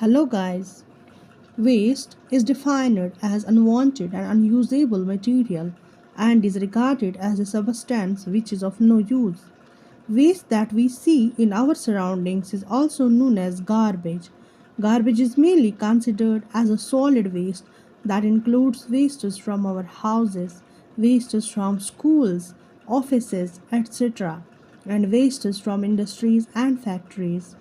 Hello guys. Waste is defined as unwanted and unusable material and is regarded as a substance which is of no use. Waste that we see in our surroundings is also known as garbage. Garbage is mainly considered as a solid waste that includes wastes from our houses, wastes from schools, offices, etc., and wastes from industries and factories.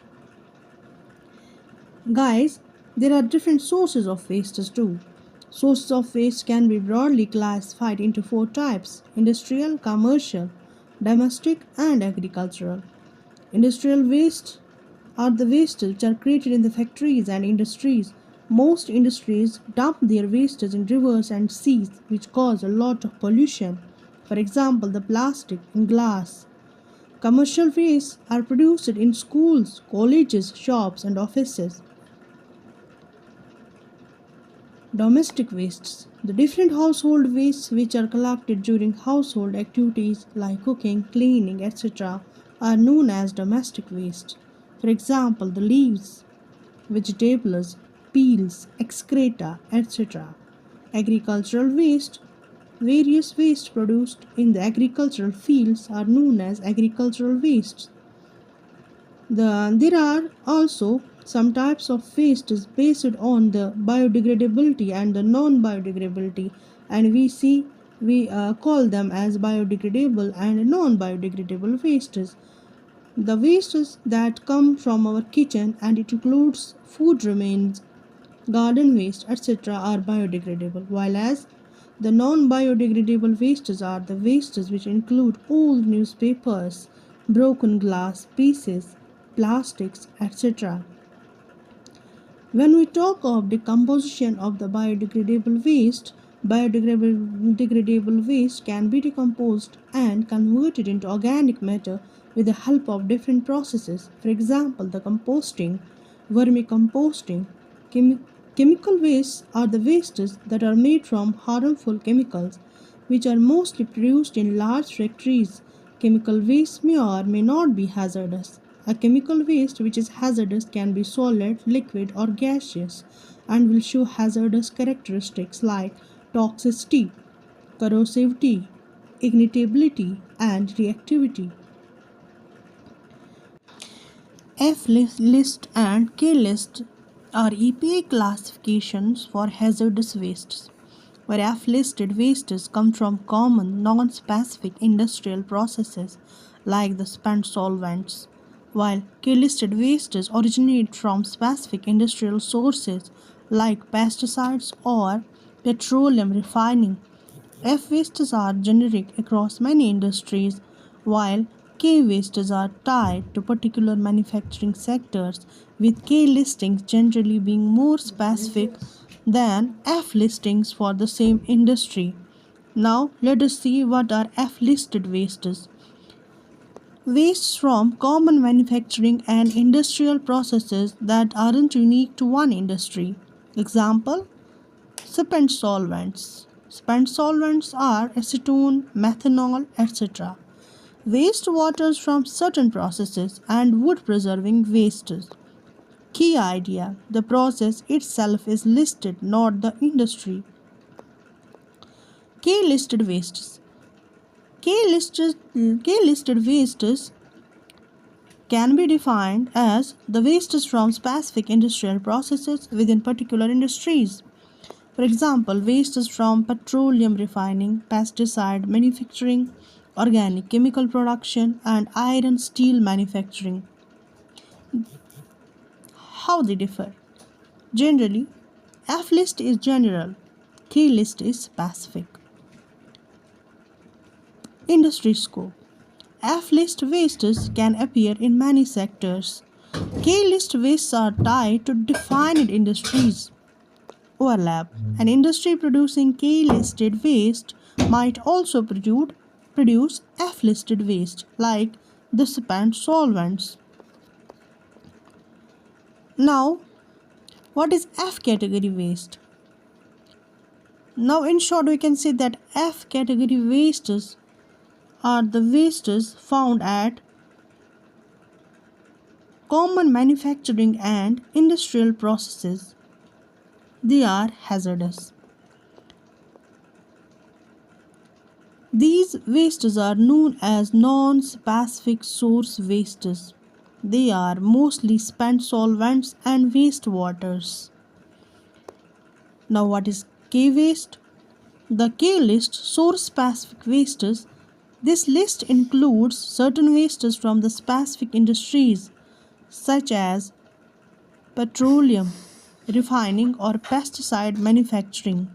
Guys, there are different sources of wastes too. Sources of waste can be broadly classified into four types: industrial, commercial, domestic, and agricultural. Industrial waste are the wastes which are created in the factories and industries. Most industries dump their wastes in rivers and seas, which cause a lot of pollution. For example, the plastic and glass. Commercial wastes are produced in schools, colleges, shops, and offices. Domestic wastes. The different household wastes which are collected during household activities like cooking, cleaning, etc. are known as domestic waste. For example, the leaves, vegetables, peels, excreta, etc. Agricultural waste. Various waste produced in the agricultural fields are known as agricultural wastes. There are also some types of wastes based on the biodegradability and the non-biodegradability, and we call them as biodegradable and non-biodegradable wastes. The wastes that come from our kitchen, and it includes food remains, garden waste, etc., are biodegradable, while as the non-biodegradable wastes are the wastes which include old newspapers, broken glass pieces, plastics, etc. When we talk of decomposition of the biodegradable waste can be decomposed and converted into organic matter with the help of different processes. For example, the composting, vermicomposting. Chemical wastes are the wastes that are made from harmful chemicals, which are mostly produced in large factories. Chemical waste may or may not be hazardous. A chemical waste which is hazardous can be solid, liquid, or gaseous and will show hazardous characteristics like toxicity, corrosivity, ignitability, and reactivity. F list and K list are EPA classifications for hazardous wastes, where F listed wastes come from common non specific industrial processes like the spent solvents, while K listed wastes originate from specific industrial sources like pesticides or petroleum refining. F wastes are generic across many industries, while K wastes are tied to particular manufacturing sectors, with K listings generally being more specific than F listings for the same industry. Now, let us see what are F listed wastes. Wastes from common manufacturing and industrial processes that aren't unique to one industry. Example: spent solvents. Spent solvents are acetone, methanol, etc. Waste waters from certain processes and wood preserving wastes. Key idea: the process itself is listed, not the industry. K listed wastes. K listed wastes can be defined as the wastes from specific industrial processes within particular industries. For example, wastes from petroleum refining, pesticide manufacturing, organic chemical production, and iron steel manufacturing. How they differ? Generally, F list is general, K list is specific. Industry scope. F list wastes can appear in many sectors. K list wastes are tied to defined industries. Overlap. An industry producing K listed waste might also produce F listed waste, like the spent solvents. Now, what is F category waste? Now, in short, we can say that F category wastes are the wastes found at common manufacturing and industrial processes. They are hazardous. These wastes are known as non-specific source wastes. They are mostly spent solvents and wastewaters. Now, what is K waste? The K list source specific wastes. This list includes certain wastes from the specific industries such as petroleum, refining, or pesticide manufacturing.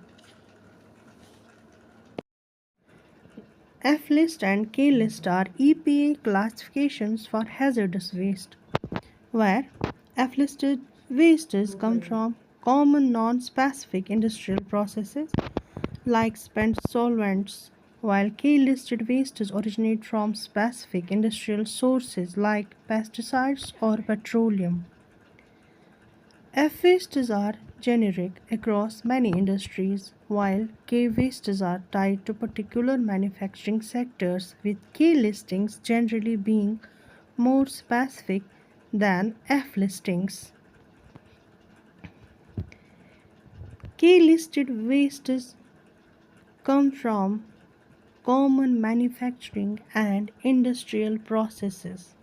F list and K list are EPA classifications for hazardous waste, where F listed wastes come from common non specific industrial processes like spent solvents, while K listed wastes originate from specific industrial sources like pesticides or petroleum. F wastes are generic across many industries, while K wastes are tied to particular manufacturing sectors, with K listings generally being more specific than F listings. K listed wastes come from common manufacturing and industrial processes.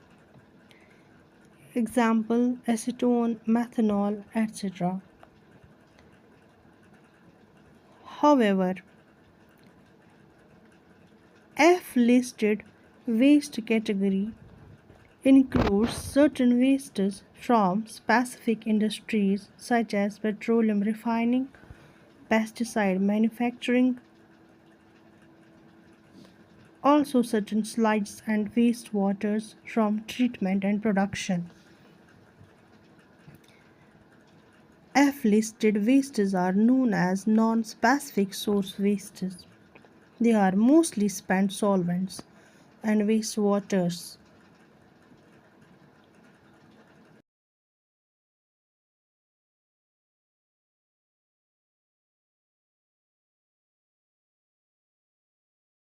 Example acetone, methanol, etc. However, F listed waste category includes certain wastes from specific industries such as petroleum refining, pesticide manufacturing, also certain slides and wastewaters from treatment and production. F listed wastes are known as non-specific source wastes. They are mostly spent solvents and wastewaters.